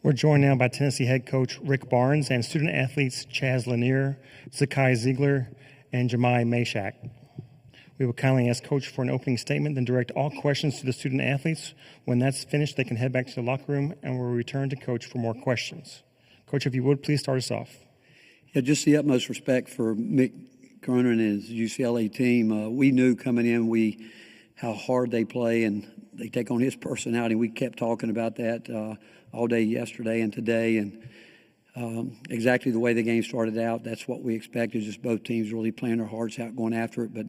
We're joined now by Tennessee head coach Rick Barnes and student athletes Chaz Lanier, Zakai Ziegler, and Jemai Mashak. We will kindly ask Coach for an opening statement, then direct all questions to the student athletes. When that's finished, they can head back to the locker room, and we'll return to Coach for more questions. Coach, if you would, please start us off. Yeah, just the utmost respect for Mick Cronin and his UCLA team. We knew coming in how hard they play and they take on his personality. We kept talking about that all day yesterday and today, and exactly the way the game started out, that's what we expected, just both teams really playing their hearts out, going after it. But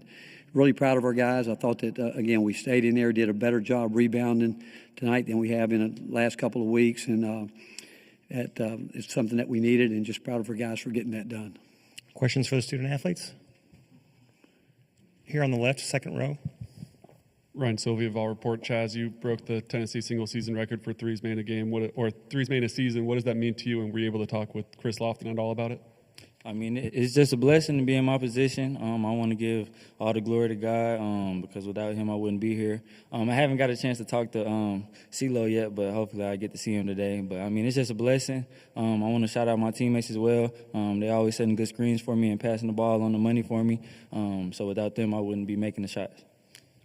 really proud of our guys. I thought that, again, we stayed in there, did a better job rebounding tonight than we have in the last couple of weeks, and it's something that we needed, and just proud of our guys for getting that done. Questions for the student athletes? Here on the left, second row. Ryan Sylvia, Vol Report. Chaz, you broke the Tennessee single-season record for threes made a game, or threes made a season. What does that mean to you, and were you able to talk with Chris Lofton at all about it? I mean, it's just a blessing to be in my position. I want to give all the glory to God because without him, I wouldn't be here. I haven't got a chance to talk to CeeLo yet, but hopefully I get to see him today. But, I mean, it's just a blessing. I want to shout out my teammates as well. They always setting good screens for me and passing the ball on the money for me. So without them, I wouldn't be making the shots.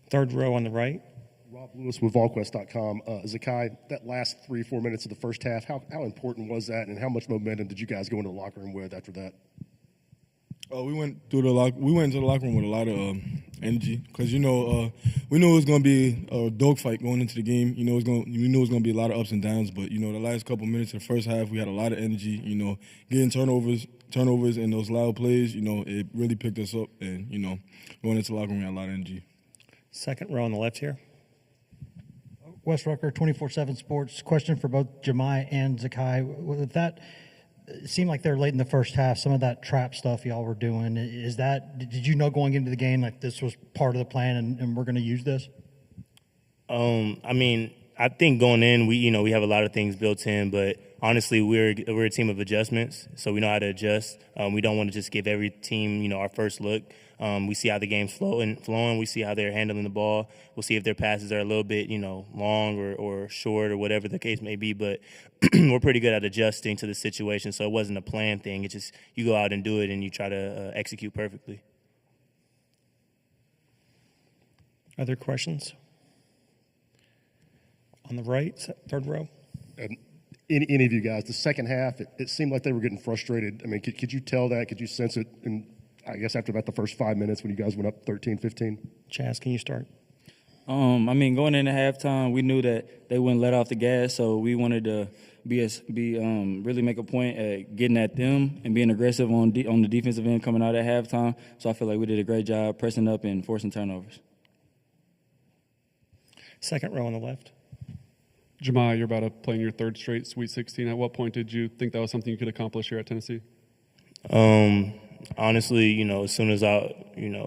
Third row on the right. Rob Lewis with VolQuest.com. Zakai, that last 3-4 minutes of the first half, how important was that, and how much momentum did you guys go into the locker room with after that? We went into the locker room with a lot of energy because we knew it was going to be a dogfight going into the game. We knew it was going to be a lot of ups and downs, but the last couple minutes of the first half, we had a lot of energy. Getting turnovers and those loud plays. It really picked us up, and going into the locker room, we had a lot of energy. Second row on the left here. Wes Rucker, 24/7 Sports. Question for both Jemai and Zakai. With that, it seemed like they're late in the first half. Some of that trap stuff y'all were doing, did you know going into the game like this was part of the plan and we're going to use this? I mean, I think going in, we have a lot of things built in, but honestly, we're a team of adjustments, so we know how to adjust. We don't want to just give every team, our first look. We see how the game's flowing. We see how they're handling the ball. We'll see if their passes are a little bit, long or short or whatever the case may be. But we're pretty good at adjusting to the situation, so it wasn't a planned thing. It's just you go out and do it, and you try to execute perfectly. Other questions? On the right, third row. Any of you guys, the second half, it seemed like they were getting frustrated. I mean, could you tell that? Could you sense it? And I guess after about the first 5 minutes when you guys went up 13-15? Chaz, can you start? I mean, going into halftime, we knew that they wouldn't let off the gas, so we wanted to really make a point at getting at them and being aggressive on the defensive end coming out at halftime. So I feel like we did a great job pressing up and forcing turnovers. Second row on the left. Jemai, you're about to play in your third straight Sweet 16. At what point did you think that was something you could accomplish here at Tennessee? Honestly, as soon as I,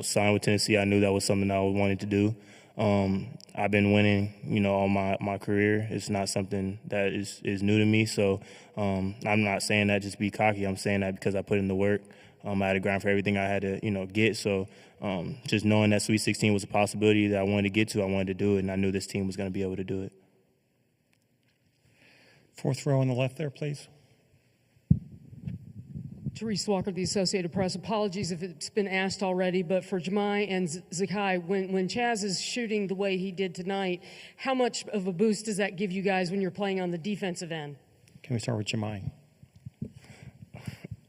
signed with Tennessee, I knew that was something I wanted to do. I've been winning, all my career. It's not something that is new to me. So I'm not saying that just be cocky. I'm saying that because I put in the work. I had to grind for everything I had to, get. So just knowing that Sweet 16 was a possibility that I wanted to get to, I wanted to do it, and I knew this team was going to be able to do it. Fourth row on the left there, please. Therese Walker, the Associated Press. Apologies if it's been asked already, but for Jemai and Zakai, when Chaz is shooting the way he did tonight, how much of a boost does that give you guys when you're playing on the defensive end? Can we start with Jemai?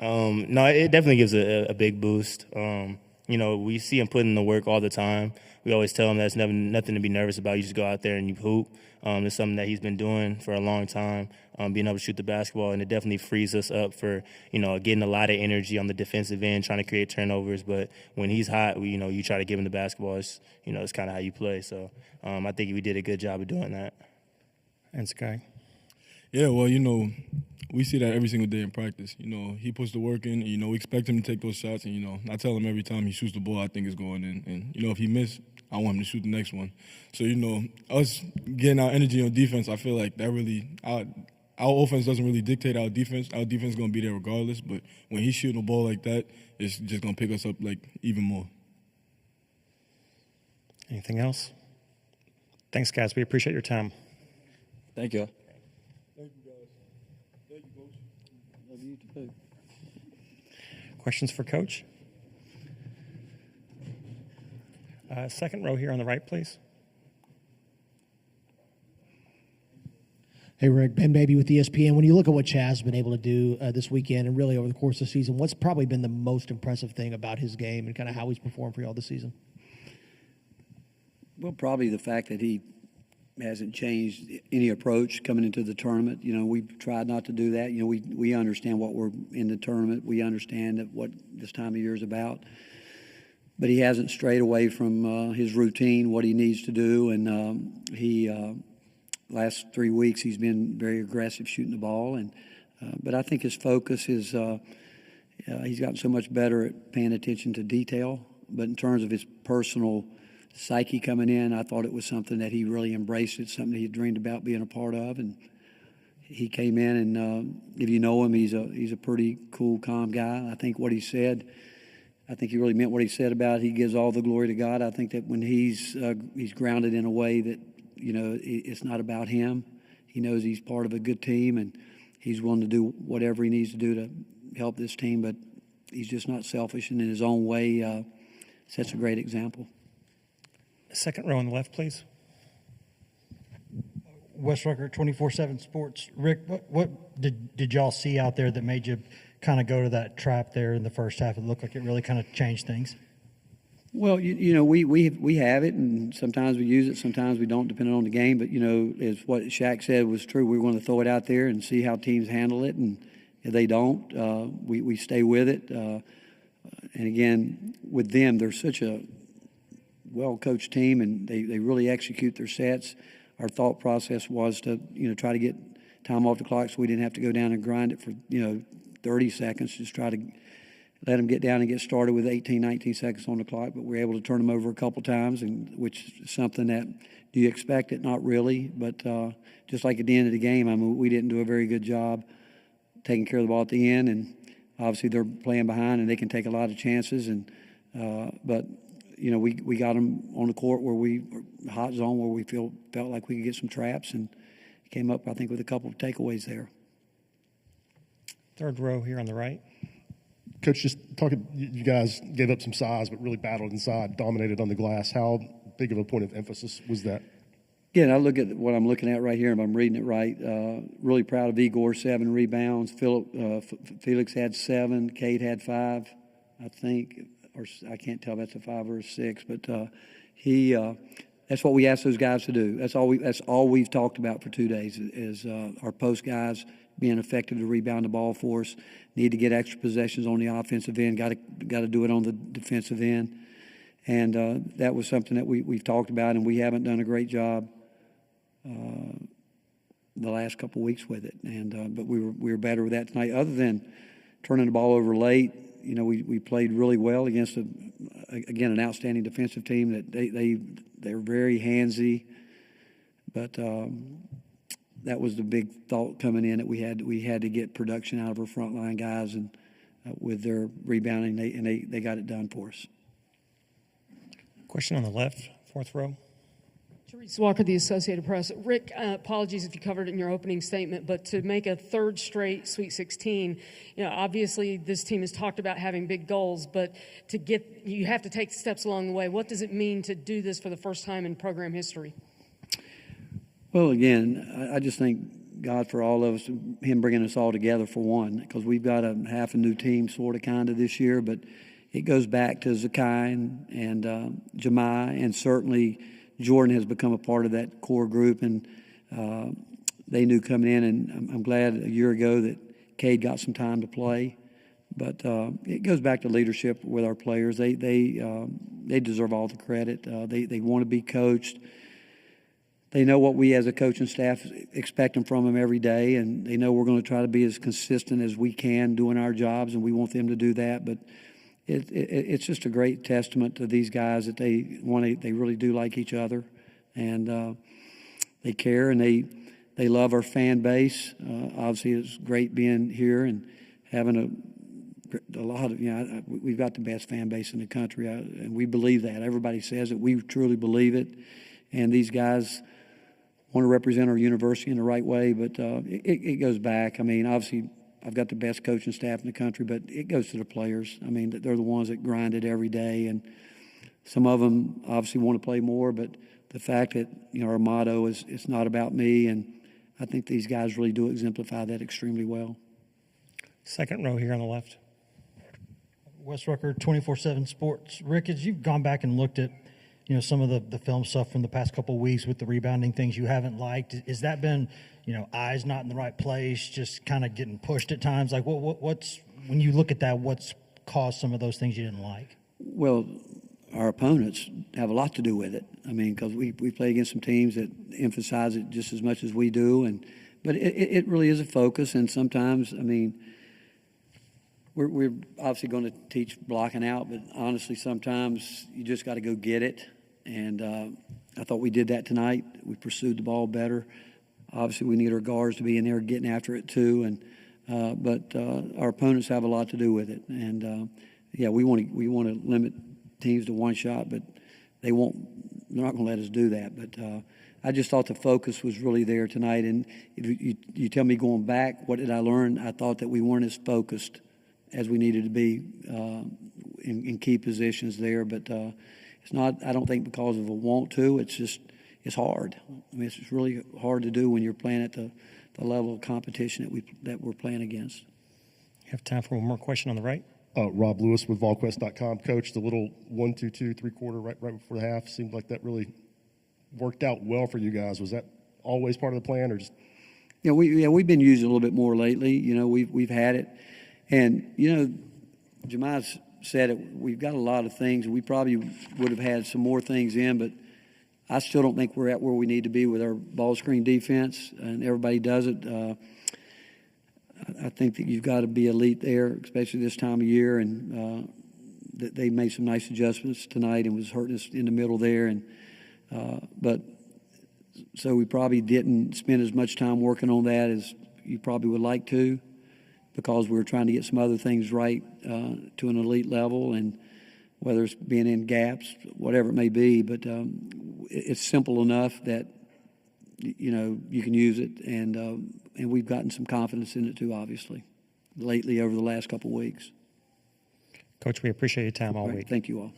No, it definitely gives a big boost. We see him putting in the work all the time. We always tell him that's nothing to be nervous about. You just go out there and you hoop. It's something that he's been doing for a long time, being able to shoot the basketball, and it definitely frees us up for, getting a lot of energy on the defensive end, trying to create turnovers. But when he's hot, you try to give him the basketball. It's kind of how you play. So I think we did a good job of doing that. And Sky? Yeah, well, we see that every single day in practice. He puts the work in. We expect him to take those shots, and I tell him every time he shoots the ball, I think it's going in. And if he misses, I want him to shoot the next one. So us getting our energy on defense, I feel like that really our offense doesn't really dictate our defense. Our defense is going to be there regardless. But when he's shooting the ball like that, it's just going to pick us up even more. Anything else? Thanks, guys. We appreciate your time. Thank you. You too. Questions for Coach? Second row here on the right, please. Hey, Rick, Ben Baby with ESPN. When you look at what Chaz has been able to do this weekend and really over the course of the season, what's probably been the most impressive thing about his game and kind of how he's performed for y'all this season? Well, probably the fact that he hasn't changed any approach coming into the tournament. You know, we've tried not to do that. You know, we understand what we're in the tournament. We understand that what this time of year is about. But he hasn't strayed away from his routine, what he needs to do. And last 3 weeks he's been very aggressive shooting the ball. But I think his focus is he's gotten so much better at paying attention to detail. But in terms of his personal psyche coming in, I thought it was something that he really embraced. It's something he dreamed about being a part of, and he came in. And if you know him, he's a pretty cool, calm guy. I think what he said, I think he really meant what he said about he gives all the glory to God. I think that when he's grounded in a way that, you know, it's not about him. He knows he's part of a good team, and he's willing to do whatever he needs to do to help this team. But he's just not selfish, and in his own way sets a great example. Second row on the left, please. Wes Rucker, 24/7 Sports. Rick, what did y'all see out there that made you kind of go to that trap there in the first half? It looked like it really kind of changed things. Well, you know, we have it, and sometimes we use it, sometimes we don't, depending on the game. But, you know, as what Shaq said was true, we're going to throw it out there and see how teams handle it. And if they don't, we stay with it. And, again, with them, they're such a well-coached team, and they really execute their sets. Our thought process was to, you know, try to get time off the clock so we didn't have to go down and grind it for, you know, 30 seconds. Just try to let them get down and get started with 18, 19 seconds on the clock. But we were able to turn them over a couple times, and which is something that, do you expect it? Not really. But just like at the end of the game, I mean, we didn't do a very good job taking care of the ball at the end. And obviously they're playing behind, and they can take a lot of chances. And but you know, we got them on the court where hot zone where we felt like we could get some traps, and came up, I think, with a couple of takeaways there. Third row here on the right. Coach, just talking, you guys gave up some size, but really battled inside, dominated on the glass. How big of a point of emphasis was that? Again, I look at what I'm looking at right here, and if I'm reading it right, really proud of Igor, 7 rebounds. Felix had 7. Cade had 5, I think. Or I can't tell if that's a 5 or a 6, but that's what we asked those guys to do. That's all we've talked about for 2 days is our post guys being effective to rebound the ball for us. Need to get extra possessions on the offensive end. Got to do it on the defensive end, and that was something that we've talked about, and we haven't done a great job the last couple of weeks with it. And but we were better with that tonight. Other than turning the ball over late. You know, we played really well against again an outstanding defensive team. That they're very handsy, but that was the big thought coming in, that we had to get production out of our frontline guys, and with their rebounding, they got it done for us. Question on the left, fourth row. Therese Walker, the Associated Press. Rick, apologies if you covered it in your opening statement, but to make a third straight Sweet 16, you know, obviously this team has talked about having big goals, but you have to take steps along the way. What does it mean to do this for the first time in program history? Well, again, I just thank God for all of us, him bringing us all together for one, because we've got half a new team sort of kind of this year, but it goes back to Zakai and Jemai, and certainly Jordan has become a part of that core group, and they knew coming in, and I'm glad a year ago that Cade got some time to play. But it goes back to leadership with our players. They deserve all the credit. They want to be coached. They know what we as a coaching staff expect from them every day, and they know we're going to try to be as consistent as we can doing our jobs, and we want them to do that. But it's just a great testament to these guys that they really do like each other, and they care, and they love our fan base. Obviously, it's great being here and having a lot of, you know, we've got the best fan base in the country, and we believe that. Everybody says it. We truly believe it, and these guys want to represent our university in the right way, but it goes back. I mean, obviously, I've got the best coaching staff in the country, but it goes to the players. I mean, they're the ones that grind it every day, and some of them obviously want to play more, but the fact that, our motto is it's not about me, and I think these guys really do exemplify that extremely well. Second row here on the left. Wes Rucker, 24/7 Sports. Rick, as you've gone back and looked at, some of the film stuff from the past couple of weeks with the rebounding things you haven't liked, has that been, eyes not in the right place, just kind of getting pushed at times? Like, what's when you look at that, what's caused some of those things you didn't like? Well, our opponents have a lot to do with it. I mean, because we play against some teams that emphasize it just as much as we do, but it really is a focus. And sometimes, I mean, we're obviously going to teach blocking out, but honestly, sometimes you just got to go get it. And I thought we did that tonight. We pursued the ball better. Obviously, we need our guards to be in there getting after it too. But our opponents have a lot to do with it. And we want to limit teams to one shot, but they're not going to let us do that. But I just thought the focus was really there tonight. And if you tell me going back, what did I learn? I thought that we weren't as focused as we needed to be in key positions there. But it's not, I don't think, because of a want to. It's just, it's hard. I mean, it's really hard to do when you're playing at the level of competition that we're playing against. You have time for one more question on the right. Rob Lewis with VolQuest.com. Coach, the little 1-2-2 3-quarter right before the half seemed like that really worked out well for you guys. Was that always part of the plan, or just? We've been using it a little bit more lately. We've had it, and Jemiah's said it. We've got a lot of things, and we probably would have had some more things in, but I still don't think we're at where we need to be with our ball screen defense, and everybody does it. I think that you've got to be elite there, especially this time of year, and they made some nice adjustments tonight and was hurting us in the middle there. And but so we probably didn't spend as much time working on that as you probably would like to, because we were trying to get some other things right to an elite level, and whether it's being in gaps, whatever it may be. But it's simple enough that you can use it, and we've gotten some confidence in it too, obviously, lately over the last couple of weeks. Coach, we appreciate your time all Right, week. thank you all.